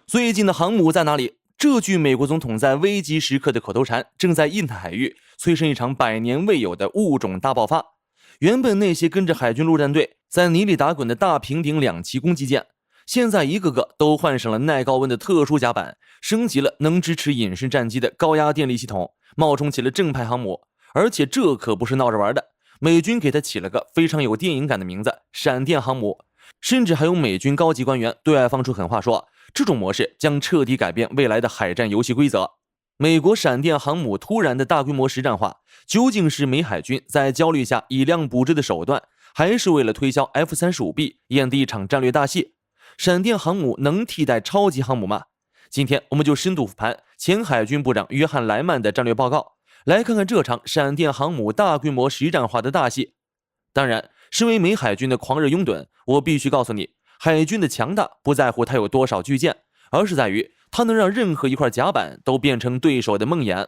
最近的航母在哪里？这句美国总统在危急时刻的口头禅，正在印太海域催生一场百年未有的物种大爆发。原本那些跟着海军陆战队在泥里打滚的大平顶两栖攻击舰，现在一个个都换上了耐高温的特殊甲板，升级了能支持隐身战机的高压电力系统，冒充起了正派航母。而且这可不是闹着玩的，美军给它起了个非常有电影感的名字——闪电航母。甚至还有美军高级官员对外放出狠话说，这种模式将彻底改变未来的海战游戏规则。美国闪电航母突然的大规模实战化，究竟是美海军在焦虑下以量补质的手段，还是为了推销 F-35B 演的一场战略大戏？闪电航母能替代超级航母吗？今天我们就深度复盘前海军部长约翰·莱曼的战略报告，来看看这场闪电航母大规模实战化的大戏。当然，身为美海军的狂热拥趸，我必须告诉你，海军的强大不在乎它有多少巨舰，而是在于它能让任何一块甲板都变成对手的梦魇。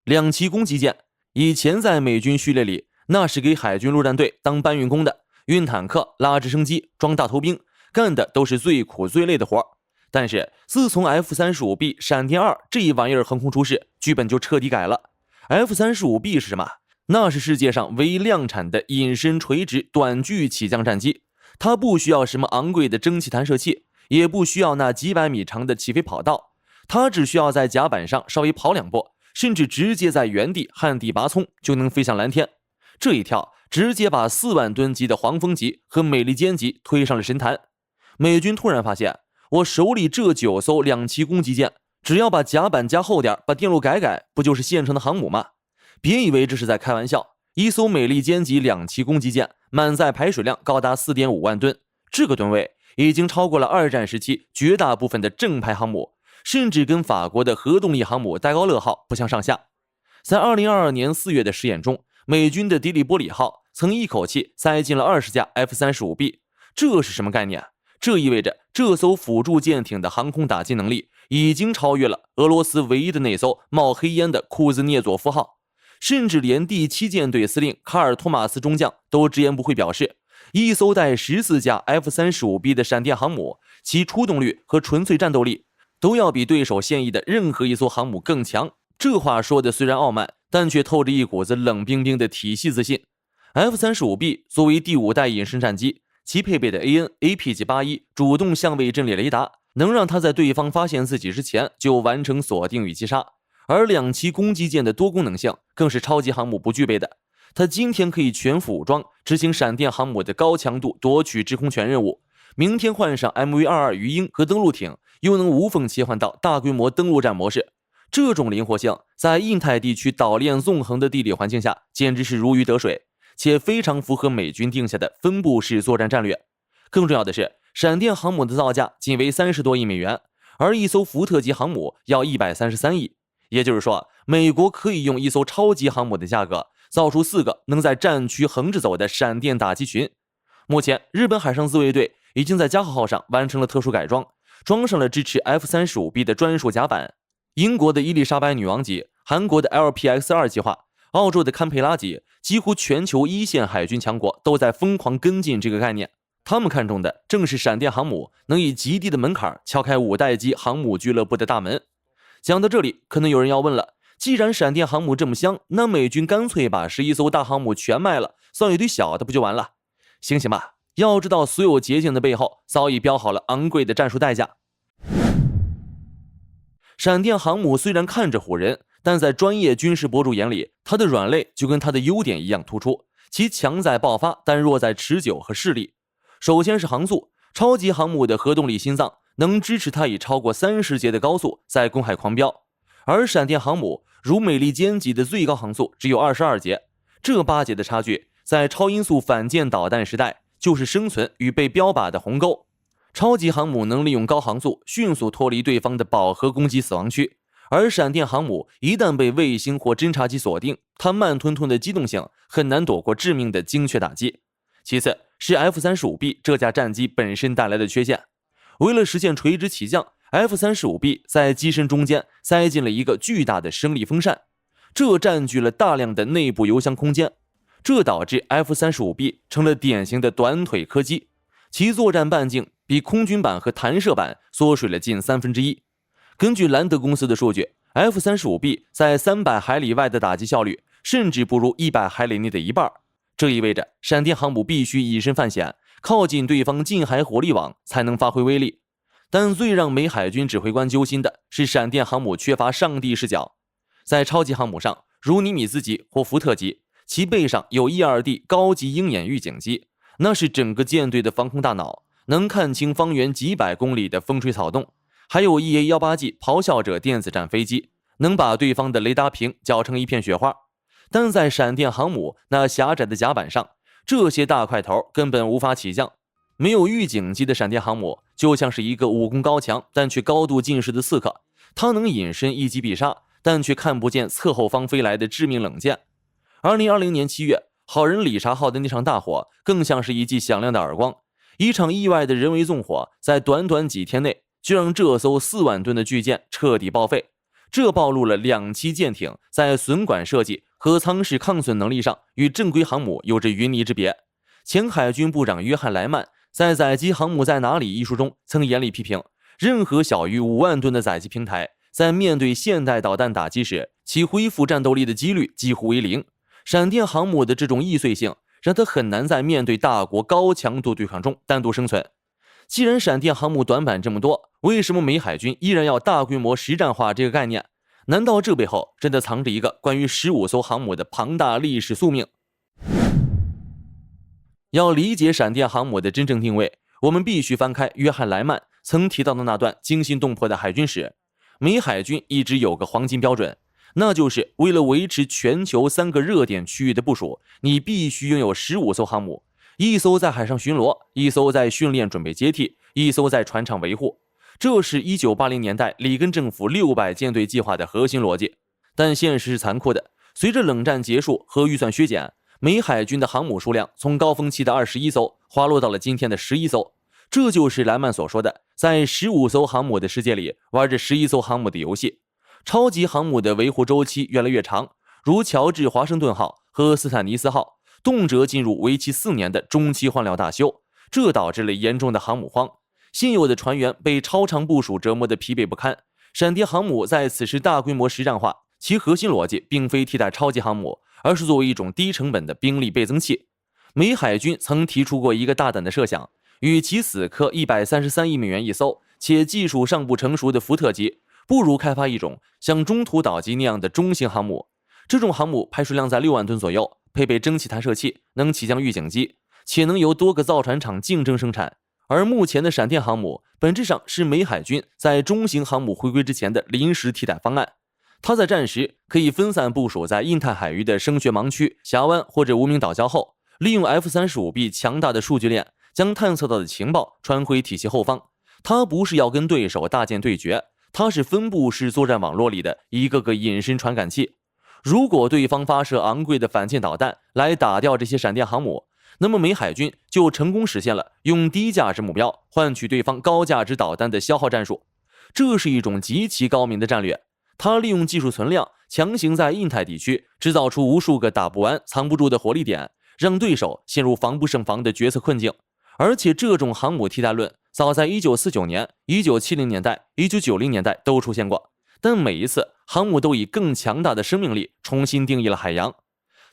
两栖攻击舰以前在美军序列里，那是给海军陆战队当搬运工的，运坦克、拉直升机、装大头兵，干的都是最苦最累的活。但是自从 F-35B 闪电2这一玩意儿横空出世，剧本就彻底改了。F-35B 是什么？那是世界上唯一量产的隐身垂直短距起降战机，它不需要什么昂贵的蒸汽弹射器，也不需要那几百米长的起飞跑道，它只需要在甲板上稍微跑两步，甚至直接在原地旱地拔葱就能飞向蓝天。这一跳直接把4万吨级的黄蜂级和美利坚级推上了神坛。美军突然发现，我手里这9艘两栖攻击舰，只要把甲板加厚点，把电路改改，不就是现成的航母吗？别以为这是在开玩笑，一艘美利坚级两栖攻击舰满载排水量高达 4.5 万吨，这个吨位已经超过了二战时期绝大部分的正派航母，甚至跟法国的核动力航母戴高乐号不相上下。在2022年4月的实验中，美军的迪利波里号曾一口气塞进了20架 F-35B， 这是什么概念？这意味着这艘辅助舰艇的航空打击能力已经超越了俄罗斯唯一的那艘冒黑烟的库兹涅佐夫号。甚至连第7舰队司令卡尔·托马斯中将都直言不讳表示，一艘带14架 F-35B 的闪电航母，其出动率和纯粹战斗力都要比对手现役的任何一艘航母更强。这话说的虽然傲慢，但却透着一股子冷冰冰的体系自信。F-35B 作为第5代隐身战机，其配备的 AN/APG-81 主动相位阵列雷达，能让它在对方发现自己之前就完成锁定与击杀。而两栖攻击舰的多功能性更是超级航母不具备的，它今天可以全副武装执行闪电航母的高强度夺取制空权任务，明天换上 MV-22 鱼鹰和登陆艇，又能无缝切换到大规模登陆战模式。这种灵活性在印太地区岛链纵横的地理环境下简直是如鱼得水，且非常符合美军定下的分布式作战战略。更重要的是，闪电航母的造价仅为30多亿美元，而一艘福特级航母要133亿。也就是说，美国可以用一艘超级航母的价格造出4个能在战区横着走的闪电打击群。目前，日本海上自卫队已经在加贺号上完成了特殊改装，装上了支持 F-35B 的专属甲板。英国的伊丽莎白女王级，韩国的 LPX-2 计划，澳洲的堪培拉级，几乎全球一线海军强国都在疯狂跟进这个概念。他们看中的正是闪电航母能以极低的门槛敲开5代机航母俱乐部的大门。讲到这里，可能有人要问了，既然闪电航母这么香，那美军干脆把11艘大航母全卖了，造一堆小的不就完了？醒醒吧，要知道所有捷径的背后早已标好了昂贵的战术代价。闪电航母虽然看着唬人，但在专业军事博主眼里，它的软肋就跟它的优点一样突出，其强在爆发，但弱在持久和势力。首先是航速，超级航母的核动力心脏能支持它以超过30节的高速在公海狂飙，而闪电航母如美利坚级的最高航速只有22节，这8节的差距在超音速反舰导弹时代就是生存与被标靶的鸿沟。超级航母能利用高航速迅速脱离对方的饱和攻击死亡区，而闪电航母一旦被卫星或侦察机锁定，它慢吞吞的机动性很难躲过致命的精确打击。其次是 F-35B 这架战机本身带来的缺陷，为了实现垂直起降， F-35B 在机身中间塞进了一个巨大的升力风扇，这占据了大量的内部油箱空间，这导致 F-35B 成了典型的短腿柯基，其作战半径比空军版和弹射版缩水了近1/3。根据兰德公司的数据， F-35B 在300海里外的打击效率甚至不如100海里内的一半。这意味着闪电航母必须以身犯险，靠近对方近海火力网才能发挥威力。但最让美海军指挥官揪心的是，闪电航母缺乏上帝视角。在超级航母上，如尼米兹级或福特级，其背上有 E-2D 高级鹰眼预警机，那是整个舰队的防空大脑，能看清方圆几百公里的风吹草动。还有 EA-18G 咆哮者电子战飞机，能把对方的雷达屏搅成一片雪花。但在闪电航母那狭窄的甲板上，这些大块头根本无法起降。没有预警机的闪电航母就像是一个武功高强但却高度近视的刺客，它能隐身一击必杀，但却看不见侧后方飞来的致命冷箭。2020年7月，好人理查号的那场大火更像是一记响亮的耳光，一场意外的人为纵火，在短短几天内就让这艘4万吨的巨舰彻底报废。这暴露了2栖舰艇在损管设计和舱室抗损能力上与正规航母有着云泥之别。前海军部长约翰·莱曼在《载机航母在哪里》一书中曾严厉批评，任何小于5万吨的载机平台在面对现代导弹打击时，其恢复战斗力的几率几乎为0。闪电航母的这种易碎性让它很难在面对大国高强度对抗中单独生存。既然闪电航母短板这么多，为什么美海军依然要大规模实战化这个概念？难道这背后真的藏着一个关于15艘航母的庞大历史宿命？要理解闪电航母的真正定位，我们必须翻开约翰·莱曼曾提到的那段惊心动魄的海军史。美海军一直有个黄金标准，那就是为了维持全球3个热点区域的部署，你必须拥有15艘航母，1艘在海上巡逻，1艘在训练准备接替，1艘在船厂维护。这是1980年代里根政府600舰队计划的核心逻辑。但现实是残酷的，随着冷战结束和预算削减，美海军的航母数量从高峰期的21艘滑落到了今天的11艘。这就是莱曼所说的，在15艘航母的世界里玩着11艘航母的游戏。超级航母的维护周期越来越长，如乔治·华盛顿号和斯坦尼斯号，动辄进入为期4年的中期换料大修，这导致了严重的航母荒。现有的船员被超长部署折磨得疲惫不堪。闪电航母在此时大规模实战化，其核心逻辑并非替代超级航母，而是作为一种低成本的兵力倍增器。美海军曾提出过一个大胆的设想，与其死磕133亿美元一艘且技术尚不成熟的福特级，不如开发一种像中途岛级那样的中型航母。这种航母排水量在6万吨左右，配备蒸汽弹射器，能起降预警机，且能由多个造船厂竞争生产。而目前的闪电航母本质上是美海军在中型航母回归之前的临时替代方案。它在战时可以分散部署在印太海域的声学盲区、峡湾或者无名岛礁后，利用 F-35B 强大的数据链将探测到的情报传回体系后方。它不是要跟对手大舰对决，它是分布式作战网络里的一个个隐身传感器。如果对方发射昂贵的反舰导弹来打掉这些闪电航母，那么美海军就成功实现了用低价值目标换取对方高价值导弹的消耗战术。这是一种极其高明的战略，它利用技术存量强行在印太地区制造出无数个打不完藏不住的火力点，让对手陷入防不胜防的决策困境。而且这种航母替代论早在1949年、1970年代、1990年代都出现过，但每一次航母都以更强大的生命力重新定义了海洋。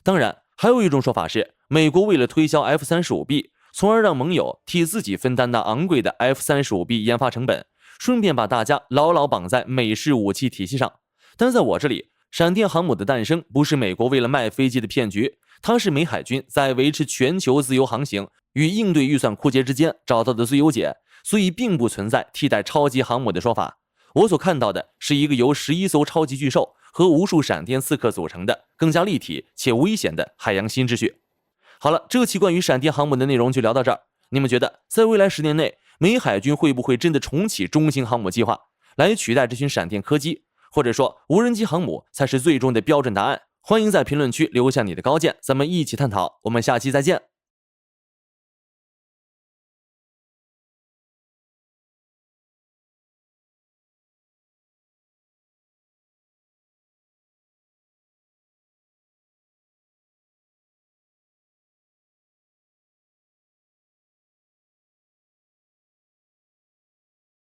当然，还有一种说法是，美国为了推销 F-35B， 从而让盟友替自己分担那昂贵的 F-35B 研发成本，顺便把大家牢牢绑在美式武器体系上。但在我这里，闪电航母的诞生不是美国为了卖飞机的骗局，它是美海军在维持全球自由航行与应对预算枯竭之间找到的最优解，所以并不存在替代超级航母的说法。我所看到的是一个由11艘超级巨兽和无数闪电刺客组成的更加立体且危险的海洋新秩序。好了，这期关于闪电航母的内容就聊到这儿。你们觉得在未来10年内，美海军会不会真的重启中型航母计划，来取代这群闪电柯基？或者说无人机航母才是最终的标准答案？欢迎在评论区留下你的高见，咱们一起探讨。我们下期再见。